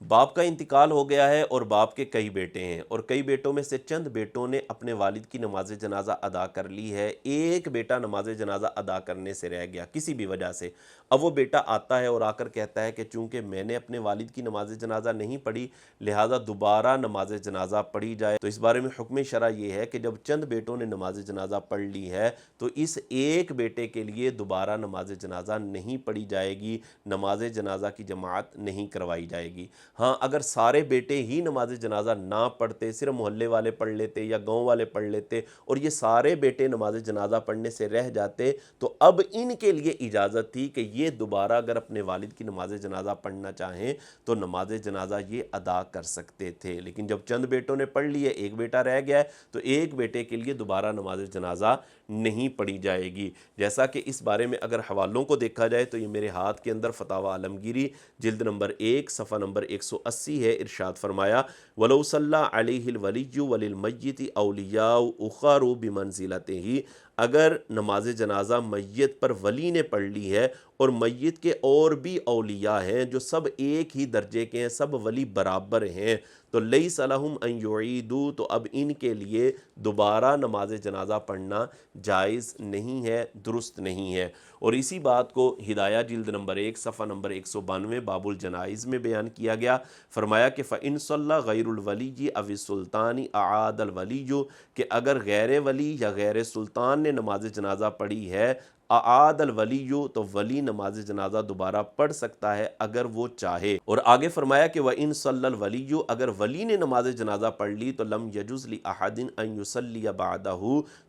باپ کا انتقال ہو گیا ہے اور باپ کے کئی بیٹے ہیں، اور کئی بیٹوں میں سے چند بیٹوں نے اپنے والد کی نماز جنازہ ادا کر لی ہے، ایک بیٹا نماز جنازہ ادا کرنے سے رہ گیا کسی بھی وجہ سے۔ اب وہ بیٹا آتا ہے اور آ کر کہتا ہے کہ چونکہ میں نے اپنے والد کی نماز جنازہ نہیں پڑھی، لہٰذا دوبارہ نماز جنازہ پڑھی جائے۔ تو اس بارے میں حکم شرع یہ ہے کہ جب چند بیٹوں نے نماز جنازہ پڑھ لی ہے تو اس ایک بیٹے کے لیے دوبارہ نماز جنازہ نہیں پڑھی جائے گی، نماز جنازہ کی جماعت نہیں کروائی جائے گی۔ ہاں، اگر سارے بیٹے ہی نماز جنازہ نہ پڑھتے، صرف محلے والے پڑھ لیتے یا گاؤں والے پڑھ لیتے، اور یہ سارے بیٹے نماز جنازہ پڑھنے سے رہ جاتے، تو اب ان کے لیے اجازت تھی کہ یہ دوبارہ اگر اپنے والد کی نماز جنازہ پڑھنا چاہیں تو نماز جنازہ یہ ادا کر سکتے تھے۔ لیکن جب چند بیٹوں نے پڑھ لی ہے، ایک بیٹا رہ گیا ہے، تو ایک بیٹے کے لیے دوبارہ نماز جنازہ نہیں پڑھی جائے گی۔ جیسا کہ اس بارے میں اگر حوالوں کو دیکھا جائے تو یہ میرے ہاتھ کے اندر فتاوی عالمگیری جلد نمبر 1 صفحہ نمبر 180 ہے۔ ارشاد فرمایا وَلَوْ صَلَّى عَلَيْهِ الْوَلِيُّ وَلِلْمَيِّتِ أَوْلِيَاءُ أُخَرُ بِمَنزِلَتِهِ، اگر نماز جنازہ میت پر ولی نے پڑھ لی ہے اور میت کے اور بھی اولیاء ہیں جو سب ایک ہی درجے کے ہیں، سب ولی برابر ہیں، تو لیس لہم ان یعیدوا، تو اب ان کے لیے دوبارہ نماز جنازہ پڑھنا جائز نہیں ہے، درست نہیں ہے۔ اور اسی بات کو ہدایہ جلد نمبر 1 صفحہ نمبر 192 باب الجنائز میں بیان کیا گیا۔ فرمایا کہ فَإِن صَلَّى غَيْرُ الْوَلِيِّ أَوِ السُّلْطَانِ أَعَادَ الْوَلِيُّ، کہ اگر غیر ولی یا غیر سلطان نے نماز جنازہ پڑھی ہے، اعاد الولی، تو ولی نماز جنازہ دوبارہ پڑھ سکتا ہے اگر وہ چاہے۔ اور آگے فرمایا کہ وَإِن صَلَّى الْوَلِيُّ، اگر ولی نے نماز جنازہ پڑھ لی تو لم یجوز لأحد ان یصلی بعدہ،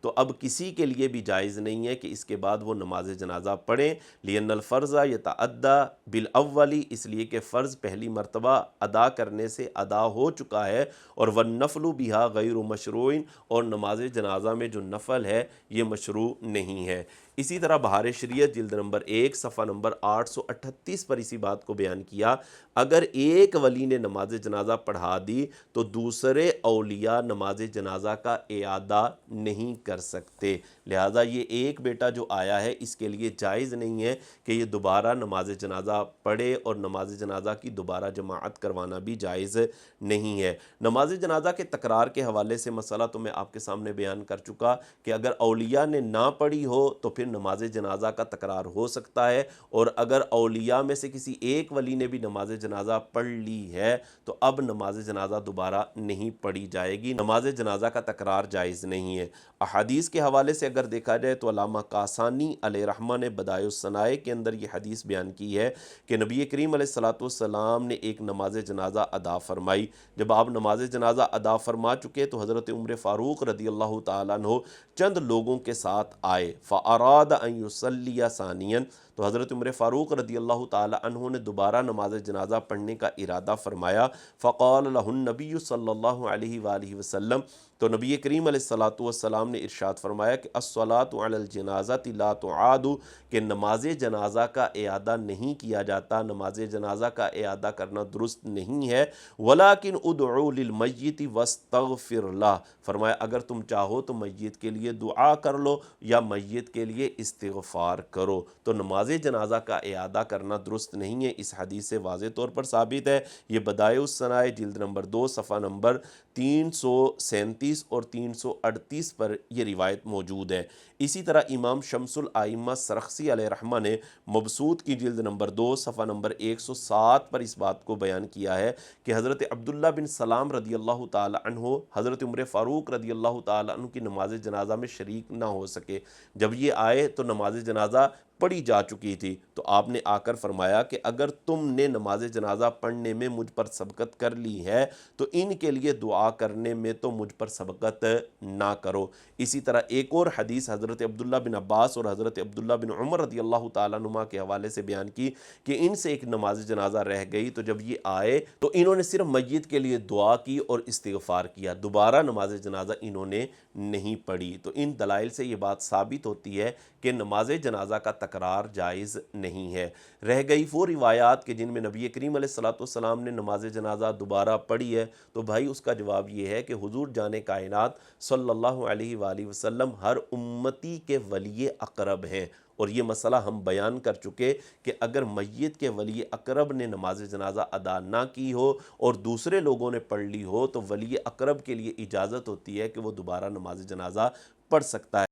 تو اب کسی کے لیے بھی جائز نہیں ہے کہ اس کے بعد وہ نماز جنازہ پڑھیں، لأن الفرض یتعدی بالاول، اس لیے کہ فرض پہلی مرتبہ ادا کرنے سے ادا ہو چکا ہے، اور والنفل بہا غیر مشروع، اور نماز جنازہ میں جو نفل ہے یہ مشروع نہیں ہے۔ اسی طرح بہار شریعت جلد نمبر 1 صفحہ نمبر 838 پر اسی بات کو بیان کیا، اگر ایک ولی نے نماز جنازہ پڑھا دی تو دوسرے اولیاء نماز جنازہ کا اعادہ نہیں کر سکتے، لہٰذا یہ ایک بیٹا جو آیا ہے اس کے لیے جائز نہیں ہے کہ یہ دوبارہ نماز جنازہ پڑھے، اور نماز جنازہ کی دوبارہ جماعت کروانا بھی جائز نہیں ہے۔ نماز جنازہ کے تکرار کے حوالے سے مسئلہ تو میں آپ کے سامنے بیان کر چکا کہ اگر اولیاء نے نہ پڑھی ہو تو پھر نماز جنازہ کا تکرار ہو سکتا ہے، اور اگر اولیاء میں سے کسی ایک ولی نے بھی نماز جنازہ پڑھ لی ہے تو اب نماز جنازہ دوبارہ نہیں پڑھی جائے گی، نماز جنازہ کا تکرار جائز نہیں ہے۔ احادیث کے حوالے سے اگر دیکھا جائے تو علامہ کاسانی علیہ رحمہ نے بدائع الصنائع کے اندر یہ حدیث بیان کی ہے کہ نبی کریم علیہ الصلوۃ والسلام نے ایک نماز جنازہ ادا فرمائی۔ جب آپ نماز جنازہ ادا فرما چکے تو حضرت عمر فاروق رضی اللہ تعالیٰ عنہ چند لوگوں کے ساتھ آئے، فَأَرَادَ أَن يُصَلِّيَ ثَانِيًا، تو حضرت عمر فاروق رضی اللہ تعالیٰ عنہ نے دوبارہ نماز جنازہ پڑھنے کا ارادہ فرمایا، فَقَالَ لَهُ النَّبِيُّ صلی اللہ علیہ وآلہ وسلم، تو نبی کریم علیہ الصلوۃ والسلام نے ارشاد فرمایا کہ الصلاۃ علی الجنازۃ لا تعاد، کہ نماز جنازہ کا اعادہ نہیں کیا جاتا، نماز جنازہ کا اعادہ کرنا درست نہیں ہے، ولیکن ادعوا للمیت واستغفر لہ، فرمایا اگر تم چاہو تو میت کے لیے دعا کر لو یا میت کے لیے استغفار کرو، تو نماز جنازہ کا اعادہ کرنا درست نہیں ہے، اس حدیث سے واضح طور پر ثابت ہے۔ یہ بدائع الصنائع جلد نمبر 2 صفحہ نمبر 337 اور 338 پر یہ روایت موجود ہے۔ اسی طرح امام شمس الائمہ سرخسی علیہ رحمہ نے مبسوط کی جلد نمبر 2 صفحہ نمبر 107 پر اس بات کو بیان کیا ہے کہ حضرت عبداللہ بن سلام رضی اللہ تعالی عنہ حضرت عمر فاروق رضی اللہ تعالی عنہ کی نماز جنازہ میں شریک نہ ہو سکے، جب یہ آئے تو نماز جنازہ پڑھی جا چکی تھی، تو آپ نے آ کر فرمایا کہ اگر تم نے نماز جنازہ پڑھنے میں مجھ پر سبقت کر لی ہے تو ان کے لیے دعا کرنے میں تو مجھ پر سبقت نہ کرو۔ اسی طرح ایک اور حدیث حضرت عبداللہ بن عباس اور حضرت عبداللہ بن عمر رضی اللہ تعالیٰ عنہما کے حوالے سے بیان کی کہ ان سے ایک نماز جنازہ رہ گئی، تو جب یہ آئے تو انہوں نے صرف میت کے لیے دعا کی اور استغفار کیا، دوبارہ نماز جنازہ انہوں نے نہیں پڑھی۔ تو ان دلائل سے یہ بات ثابت ہوتی ہے کہ نماز جنازہ کا تکرار جائز نہیں ہے۔ رہ گئی وہ روایات کہ جن میں نبی کریم علیہ الصلوۃ والسلام نے نماز جنازہ دوبارہ پڑھی ہے، تو بھائی اس کا جواب یہ ہے کہ حضور جان کائنات صلی اللہ علیہ وآلہ وسلم ہر امتی کے ولی اقرب ہیں، اور یہ مسئلہ ہم بیان کر چکے کہ اگر میت کے ولی اقرب نے نماز جنازہ ادا نہ کی ہو اور دوسرے لوگوں نے پڑھ لی ہو تو ولی اقرب کے لیے اجازت ہوتی ہے کہ وہ دوبارہ نماز جنازہ پڑھ سکتا ہے۔